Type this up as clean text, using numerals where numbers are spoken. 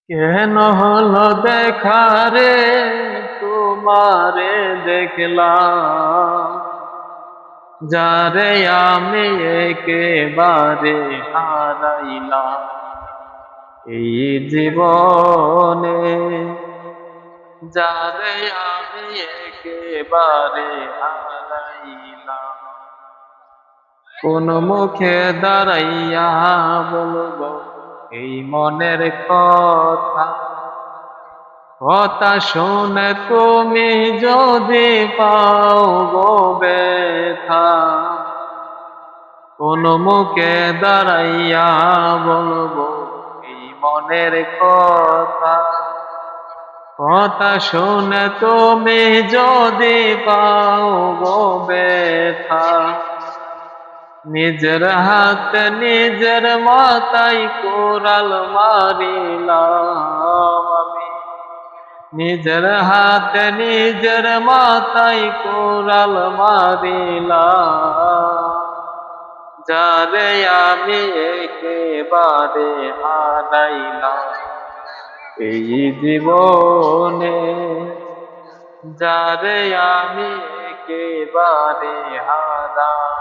কেন হলো দেখা রে তোমারে দেখলাম, যারে আমি একেবারে হারাইলাম এই জীবনে, যারে আমি একেবারে হারাইলাম। কোন মুখে দাঁড়াইয়া বলবো এই মনের কথা, কথা শুনে তুমি যদি পাও গো ব্যথা। কোন মুখে দাঁড়াইয়া বলবো এই মনের কথা, কথা শুনে তুমি যদি পাও গো ব্যথা। নিজের হাতে নিজের মাথায় কোরাল মারিলাম আমি, নিজের হাতে নিজের মাথায় কোরাল মারিলাম, যারে আমি একেবারে হারাইলাম এই জীবনে, যারে আমি একেবারে হারাইলাম।